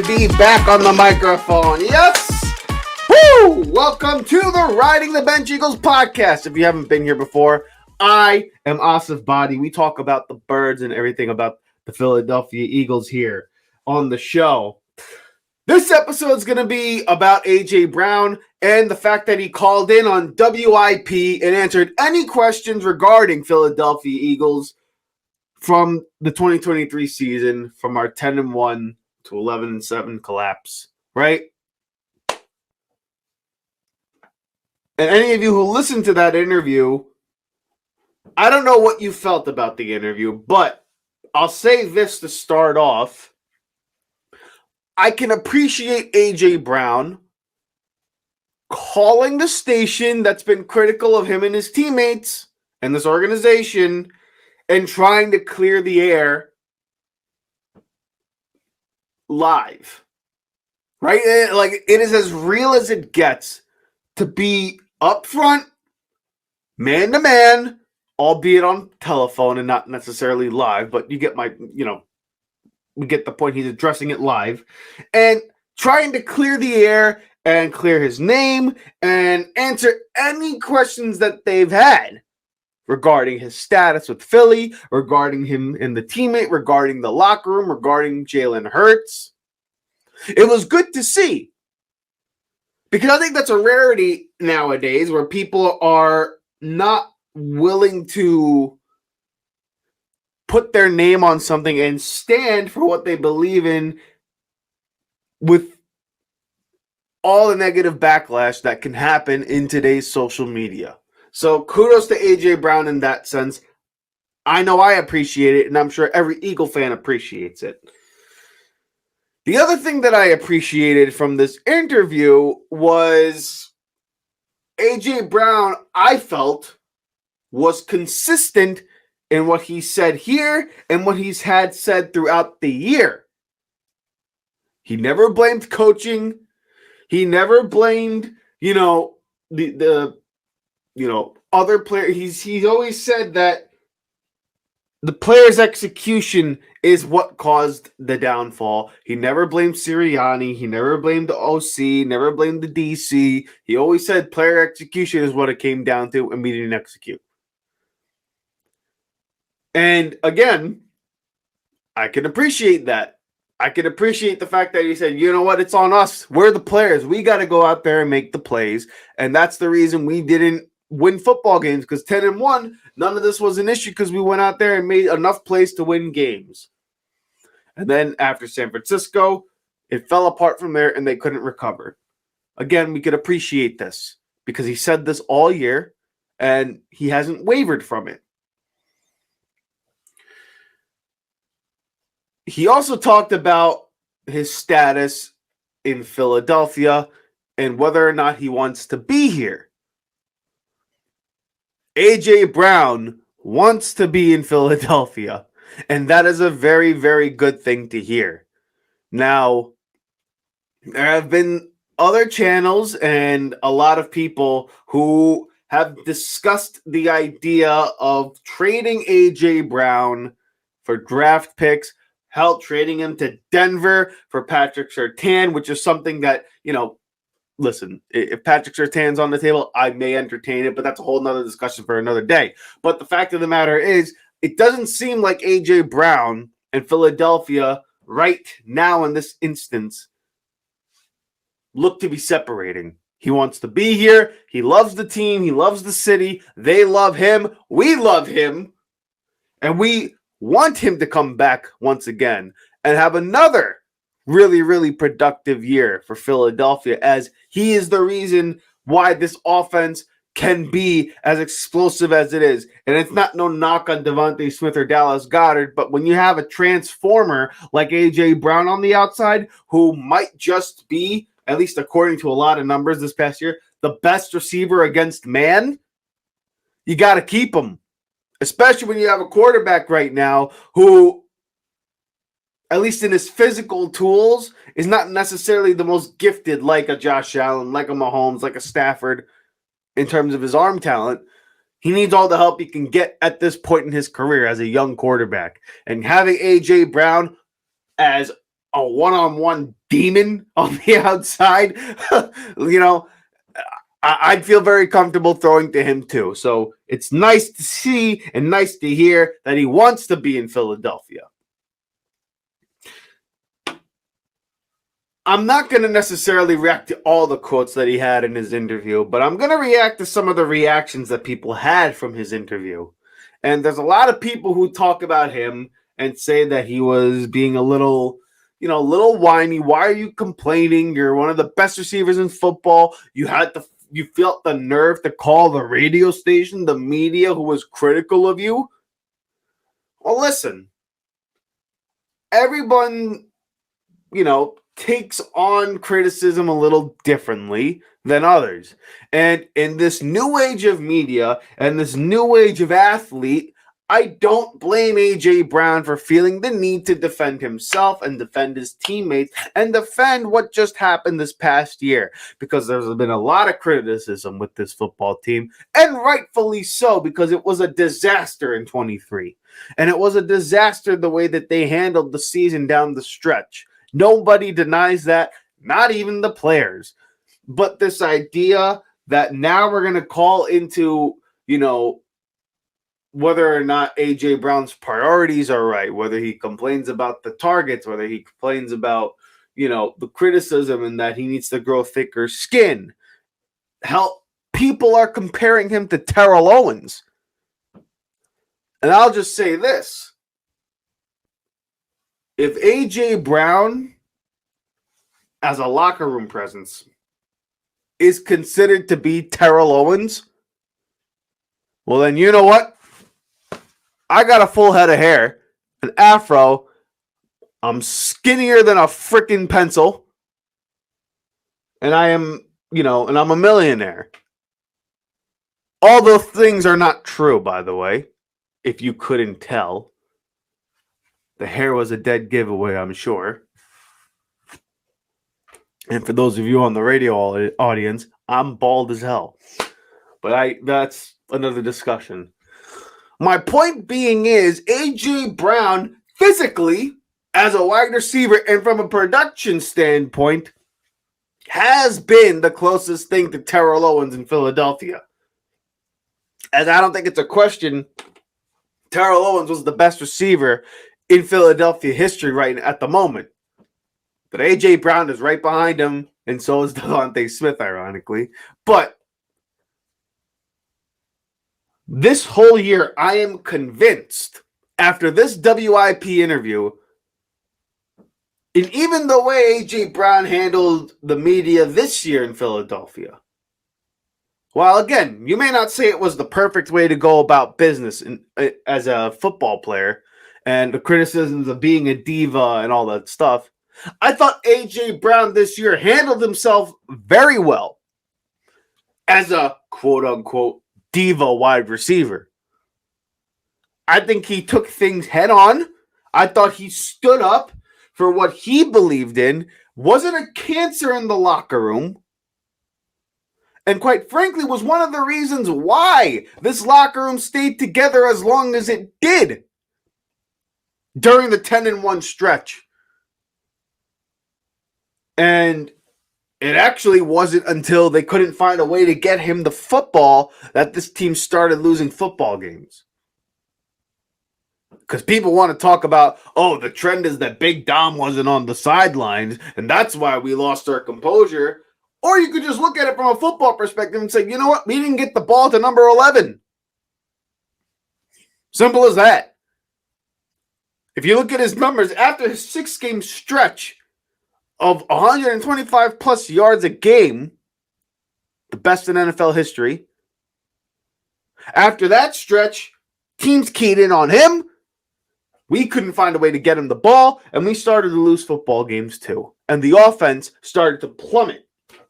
be back on the microphone. Yes! Woo! Welcome to the Riding the Bench Eagles podcast. If you haven't been here before, I am Asif Badi. We talk about the birds and everything about the Philadelphia Eagles here on the show. This episode is going to be about AJ Brown and the fact that he called in on WIP and answered any questions regarding Philadelphia Eagles from the 2023 season, from our 10-1 to 11-7 collapse, right? And any of you who listened to that interview, I don't know what you felt about the interview, but I'll say this to start off. I can appreciate AJ Brown calling the station that's been critical of him and his teammates and this organization and trying to clear the air live, right? Like, it is as real as it gets to be upfront, man to man, albeit on telephone and not necessarily live, but you get we get the point. He's addressing it live and trying to clear the air and clear his name and answer any questions that they've had regarding his status with Philly, regarding him and the teammate, regarding the locker room, regarding Jalen Hurts. It was good to see, because I think that's a rarity nowadays where people are not willing to put their name on something and stand for what they believe in with all the negative backlash that can happen in today's social media. So kudos to AJ Brown in that sense. I know I appreciate it, and I'm sure every Eagle fan appreciates it. The other thing that I appreciated from this interview was AJ Brown, I felt, was consistent in what he said here and what he's had said throughout the year. He never blamed coaching. He never blamed, other players. He's always said that the player's execution is what caused the downfall. He never blamed Sirianni. He never blamed the OC, never blamed the DC. He always said player execution is what it came down to, and we didn't execute. And again, I can appreciate that. I can appreciate the fact that he said, you know what, it's on us. We're the players. We got to go out there and make the plays. And that's the reason we didn't win football games, because 10-1, none of this was an issue because we went out there and made enough plays to win games. And then after San Francisco, it fell apart from there and they couldn't recover. Again, we could appreciate this because he said this all year and he hasn't wavered from it. He also talked about his status in Philadelphia and whether or not he wants to be here. AJ Brown wants to be in Philadelphia, and that is a very, very good thing to hear. Now, there have been other channels and a lot of people who have discussed the idea of trading AJ Brown for draft picks, trading him to Denver for Patrick Surtain, which is something that, listen, if Patrick Surtain's on the table, I may entertain it, but that's a whole nother discussion for another day. But the fact of the matter is, it doesn't seem like AJ Brown and Philadelphia right now in this instance look to be separating. He wants to be here. He loves the team. He loves the city. They love him. We love him. And we want him to come back once again and have another really, really productive year for Philadelphia, as he is the reason why this offense can be as explosive as it is. And it's not no knock on Devontae Smith or Dallas Goedert, but when you have a transformer like AJ Brown on the outside, who might just be, at least according to a lot of numbers this past year, the best receiver against man, you got to keep him. Especially when you have a quarterback right now who, at least in his physical tools, is not necessarily the most gifted, like a Josh Allen, like a Mahomes, like a Stafford, in terms of his arm talent. He needs all the help he can get at this point in his career as a young quarterback. And having AJ Brown as a one-on-one demon on the outside, you know, I'd feel very comfortable throwing to him too. So it's nice to see and nice to hear that he wants to be in Philadelphia. I'm not going to necessarily react to all the quotes that he had in his interview, but I'm going to react to some of the reactions that people had from his interview. And there's a lot of people who talk about him and say that he was being a little, a little whiny. Why are you complaining? You're one of the best receivers in football. You felt the nerve to call the radio station, the media who was critical of you. Well, listen, everyone, takes on criticism a little differently than others. And in this new age of media and this new age of athlete, I don't blame AJ Brown for feeling the need to defend himself and defend his teammates and defend what just happened this past year, because there's been a lot of criticism with this football team, and rightfully so, because it was a disaster in 23. And it was a disaster the way that they handled the season down the stretch. Nobody denies that, not even the players. But this idea that now we're going to call into, whether or not AJ Brown's priorities are right, whether he complains about the targets, whether he complains about, the criticism and that he needs to grow thicker skin. Hell, people are comparing him to Terrell Owens. And I'll just say this. If AJ Brown, as a locker room presence, is considered to be Terrell Owens, well, then you know what? I got a full head of hair, an afro. I'm skinnier than a freaking pencil. And I am, and I'm a millionaire. All those things are not true, by the way, if you couldn't tell. The hair was a dead giveaway, I'm sure. And for those of you on the radio audience, I'm bald as hell. But that's another discussion. My point being is, AJ Brown, physically, as a wide receiver and from a production standpoint, has been the closest thing to Terrell Owens in Philadelphia. As I don't think it's a question, Terrell Owens was the best receiver in Philadelphia history right at the moment. But AJ Brown is right behind him, and so is Devontae Smith, ironically. But this whole year, I am convinced, after this WIP interview, and even the way AJ Brown handled the media this year in Philadelphia, while again, you may not say it was the perfect way to go about business as a football player, and the criticisms of being a diva and all that stuff, I thought AJ Brown this year handled himself very well as a quote-unquote diva wide receiver. I think he took things head on. I thought he stood up for what he believed in, wasn't a cancer in the locker room, and quite frankly was one of the reasons why this locker room stayed together as long as it did during the 10-1 stretch. And it actually wasn't until they couldn't find a way to get him the football that this team started losing football games. Because people want to talk about, the trend is that Big Dom wasn't on the sidelines, and that's why we lost our composure. Or you could just look at it from a football perspective and say, you know what? We didn't get the ball to number 11. Simple as that. If you look at his numbers, after his 6-game stretch of 125 plus yards a game, the best in NFL history. After that stretch, teams keyed in on him. We couldn't find a way to get him the ball, and we started to lose football games too. And the offense started to plummet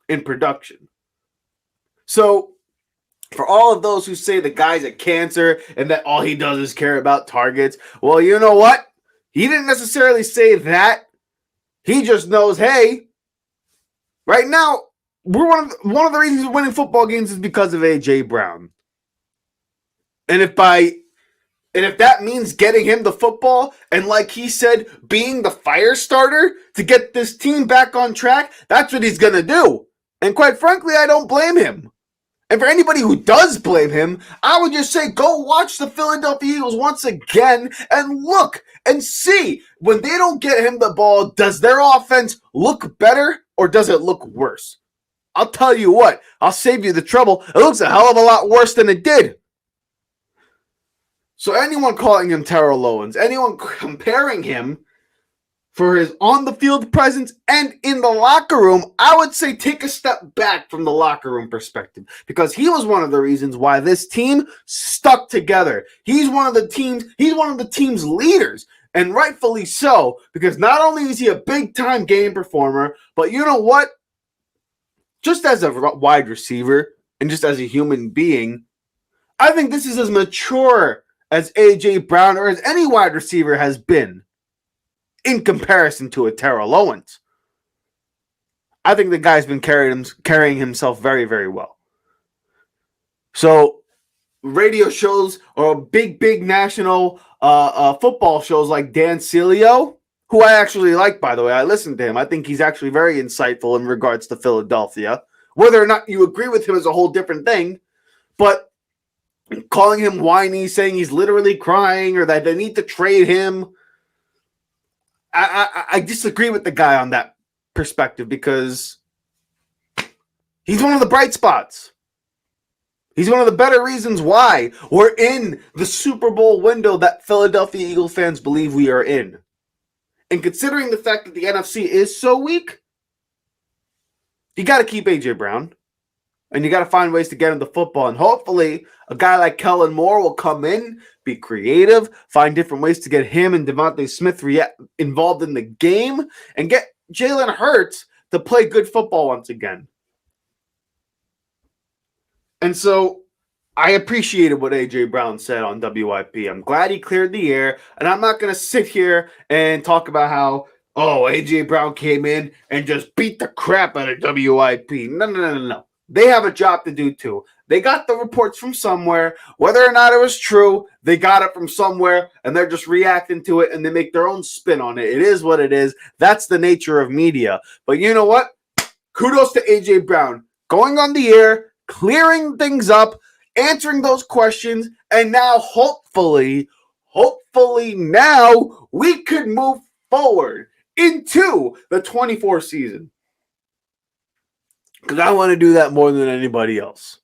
in production. So, for all of those who say the guy's a cancer and that all he does is care about targets, well, you know what? He didn't necessarily say that. He just knows, hey, right now, we're one of the reasons we're winning football games is because of AJ Brown. And if And if that means getting him the football and, like he said, being the fire starter to get this team back on track, that's what he's going to do. And quite frankly, I don't blame him. And for anybody who does blame him, I would just say go watch the Philadelphia Eagles once again and look and see. When they don't get him the ball, does their offense look better or does it look worse? I'll tell you what, I'll save you the trouble. It looks a hell of a lot worse than it did. So anyone calling him Terrell Owens, anyone comparing him for his on-the-field presence and in the locker room, I would say take a step back from the locker room perspective because he was one of the reasons why this team stuck together. He's one of the team's leaders, and rightfully so, because not only is he a big-time game performer, but you know what? Just as a wide receiver and just as a human being, I think this is as mature as AJ Brown or as any wide receiver has been in comparison to a Terrell Owens. I think the guy's been carrying himself very, very well. So radio shows or big national football shows like Dan Cilio, who I actually like, by the way. I listened to him. I think he's actually very insightful in regards to Philadelphia. Whether or not you agree with him is a whole different thing. But calling him whiny, saying he's literally crying or that they need to trade him, I disagree with the guy on that perspective because he's one of the bright spots. He's one of the better reasons why we're in the Super Bowl window that Philadelphia Eagles fans believe we are in. And considering the fact that the NFC is so weak, you got to keep AJ Brown. And you got to find ways to get him the football. And hopefully a guy like Kellen Moore will come in, be creative, find different ways to get him and Devontae Smith involved in the game, and get Jalen Hurts to play good football once again. And so I appreciated what AJ Brown said on WIP. I'm glad he cleared the air. And I'm not going to sit here and talk about how, AJ Brown came in and just beat the crap out of WIP. No. They have a job to do too. They got the reports from somewhere. Whether or not it was true, they got it from somewhere, and they're just reacting to it, and they make their own spin on it. It is what it is. That's the nature of media. But you know what? Kudos to AJ Brown. Going on the air, clearing things up, answering those questions, and now hopefully now we could move forward into the 24 season. Because I want to do that more than anybody else.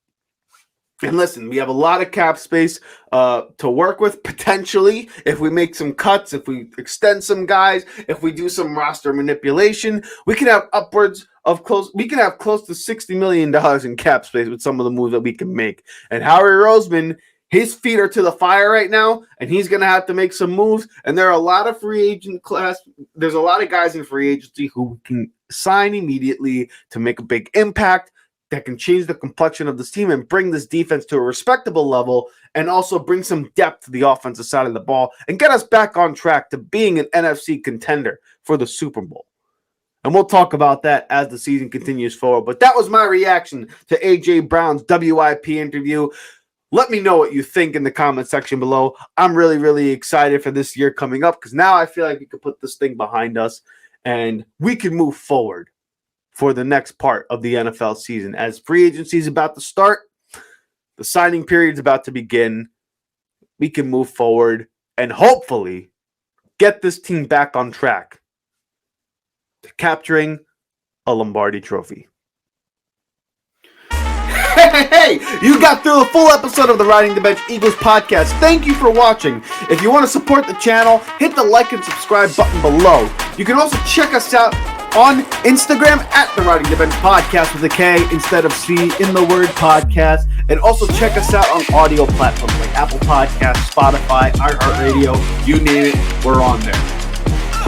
And listen, we have a lot of cap space to work with potentially if we make some cuts, if we extend some guys, if we do some roster manipulation. We can have close to $60 million in cap space with some of the moves that we can make. And Howie Roseman, his feet are to the fire right now, and he's going to have to make some moves. And there are a lot of free agent class. There's a lot of guys in free agency who can sign immediately to make a big impact that can change the complexion of this team and bring this defense to a respectable level and also bring some depth to the offensive side of the ball and get us back on track to being an NFC contender for the Super Bowl. And we'll talk about that as the season continues forward. But that was my reaction to AJ Brown's WIP interview. Let me know what you think in the comment section below. I'm really, really excited for this year coming up because now I feel like we can put this thing behind us and we can move forward for the next part of the NFL season. As free agency is about to start, the signing period is about to begin, we can move forward and hopefully get this team back on track to capturing a Lombardi trophy. Hey, you got through a full episode of the Riding the Bench Eagles podcast. Thank you for watching. If you want to support the channel, hit the like and subscribe button below. You can also check us out on Instagram at the Riding the Bench podcast with a K instead of C in the word podcast. And also check us out on audio platforms like Apple Podcasts, Spotify, iHeartRadio, you name it, we're on there.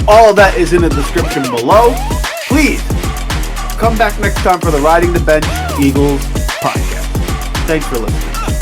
All of that is in the description below. Please come back next time for the Riding the Bench Eagles podcast. Thanks for listening.